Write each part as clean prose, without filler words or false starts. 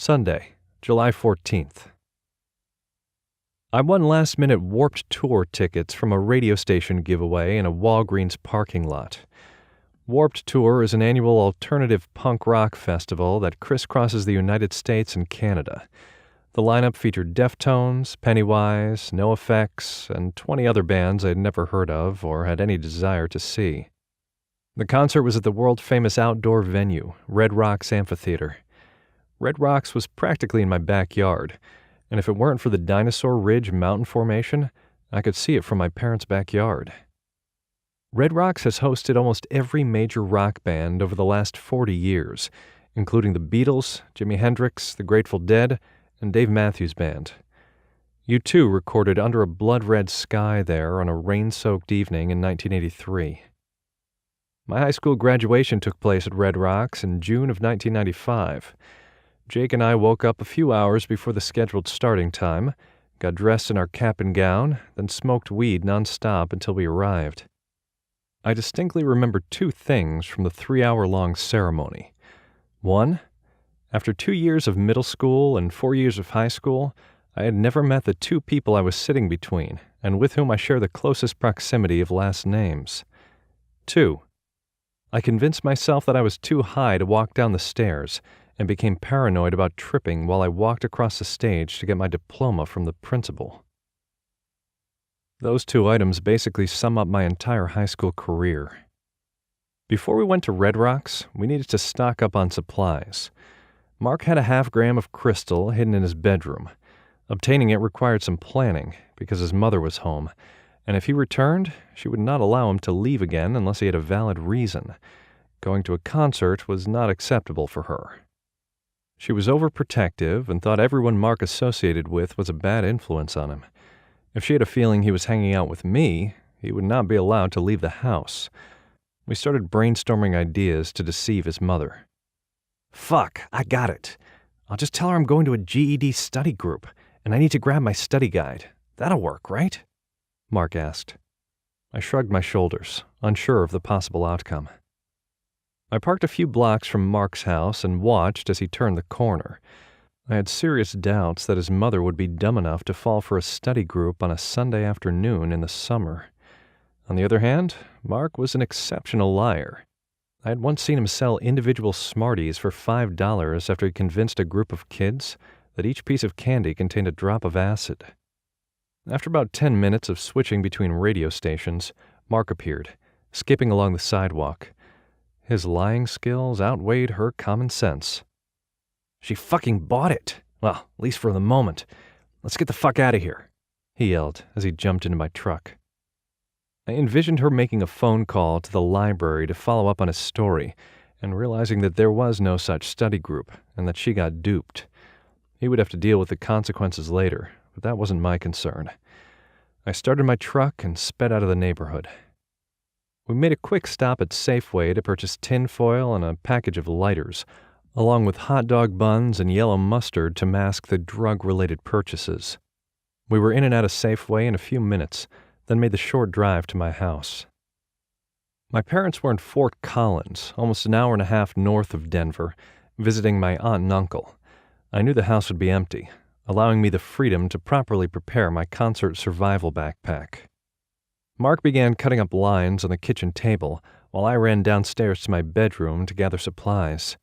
Sunday, July 14th. I won last-minute Warped Tour tickets from a radio station giveaway in a Walgreens parking lot. Warped Tour is an annual alternative punk rock festival that crisscrosses the United States and Canada. The lineup featured Deftones, Pennywise, NoFX, and 20 other bands I'd never heard of or had any desire to see. The concert was at the world-famous outdoor venue, Red Rocks Amphitheater. Red Rocks was practically in my backyard, and if it weren't for the Dinosaur Ridge mountain formation, I could see it from my parents' backyard. Red Rocks has hosted almost every major rock band over the last 40 years, including the Beatles, Jimi Hendrix, the Grateful Dead, and Dave Matthews Band. U2 recorded Under a Blood Red Sky there on a rain-soaked evening in 1983. My high school graduation took place at Red Rocks in June of 1995. Jake and I woke up a few hours before the scheduled starting time, got dressed in our cap and gown, then smoked weed nonstop until we arrived. I distinctly remember two things from the 3-hour-long ceremony. One, after 2 years of middle school and 4 years of high school, I had never met the two people I was sitting between and with whom I share the closest proximity of last names. 2, I convinced myself that I was too high to walk down the stairs and became paranoid about tripping while I walked across the stage to get my diploma from the principal. Those two items basically sum up my entire high school career. Before we went to Red Rocks, we needed to stock up on supplies. Mark had a half-gram of crystal hidden in his bedroom. Obtaining it required some planning because his mother was home, and if he returned, she would not allow him to leave again unless he had a valid reason. Going to a concert was not acceptable for her. She was overprotective and thought everyone Mark associated with was a bad influence on him. If she had a feeling he was hanging out with me, he would not be allowed to leave the house. We started brainstorming ideas to deceive his mother. "Fuck, I got it. I'll just tell her I'm going to a GED study group, and I need to grab my study guide. That'll work, right?" Mark asked. I shrugged my shoulders, unsure of the possible outcome. I parked a few blocks from Mark's house and watched as he turned the corner. I had serious doubts that his mother would be dumb enough to fall for a study group on a Sunday afternoon in the summer. On the other hand, Mark was an exceptional liar. I had once seen him sell individual Smarties for $5 after he convinced a group of kids that each piece of candy contained a drop of acid. After about 10 minutes of switching between radio stations, Mark appeared, skipping along the sidewalk. His lying skills outweighed her common sense. "She fucking bought it! Well, at least for the moment. Let's get the fuck out of here," he yelled as he jumped into my truck. I envisioned her making a phone call to the library to follow up on his story, and realizing that there was no such study group and that she got duped. He would have to deal with the consequences later, but that wasn't my concern. I started my truck and sped out of the neighborhood. We made a quick stop at Safeway to purchase tinfoil and a package of lighters, along with hot dog buns and yellow mustard to mask the drug-related purchases. We were in and out of Safeway in a few minutes, then made the short drive to my house. My parents were in Fort Collins, almost an hour and a half north of Denver, visiting my aunt and uncle. I knew the house would be empty, allowing me the freedom to properly prepare my concert survival backpack. Mark began cutting up lines on the kitchen table, while I ran downstairs to my bedroom to gather supplies.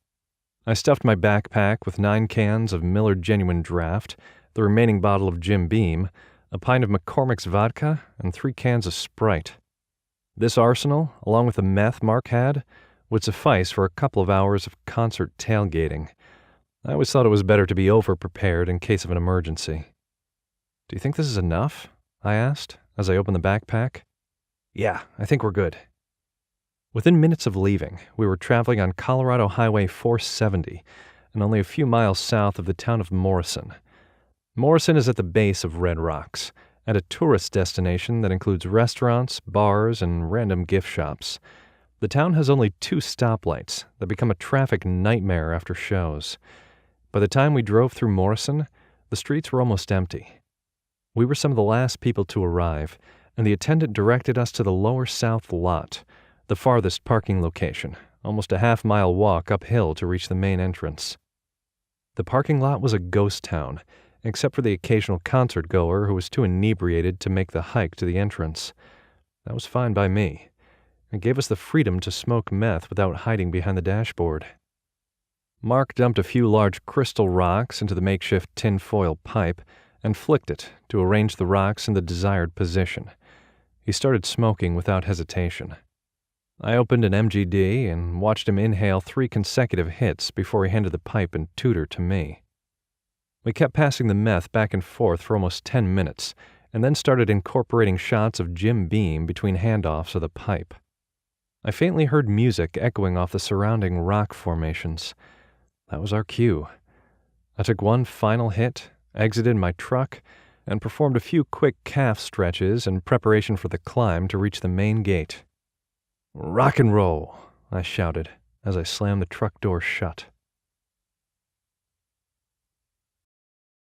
I stuffed my backpack with 9 cans of Miller Genuine Draft, the remaining bottle of Jim Beam, a pint of McCormick's vodka, and 3 cans of Sprite. This arsenal, along with the meth Mark had, would suffice for a couple of hours of concert tailgating. I always thought it was better to be over-prepared in case of an emergency. "Do you think this is enough?" I asked, as I opened the backpack. "Yeah, I think we're good." Within minutes of leaving, we were traveling on Colorado Highway 470, and only a few miles south of the town of Morrison. Morrison is at the base of Red Rocks, and a tourist destination that includes restaurants, bars, and random gift shops. The town has only 2 stoplights that become a traffic nightmare after shows. By the time we drove through Morrison, the streets were almost empty. We were some of the last people to arrive, and the attendant directed us to the lower south lot, the farthest parking location, almost a half-mile walk uphill to reach the main entrance. The parking lot was a ghost town, except for the occasional concert goer who was too inebriated to make the hike to the entrance. That was fine by me. It gave us the freedom to smoke meth without hiding behind the dashboard. Mark dumped a few large crystal rocks into the makeshift tinfoil pipe and flicked it to arrange the rocks in the desired position. He started smoking without hesitation. I opened an MGD and watched him inhale 3 consecutive hits before he handed the pipe and tutor to me. We kept passing the meth back and forth for almost 10 minutes, and then started incorporating shots of Jim Beam between handoffs of the pipe. I faintly heard music echoing off the surrounding rock formations. That was our cue. I took one final hit, exited my truck, and performed a few quick calf stretches in preparation for the climb to reach the main gate. "Rock and roll," I shouted as I slammed the truck door shut.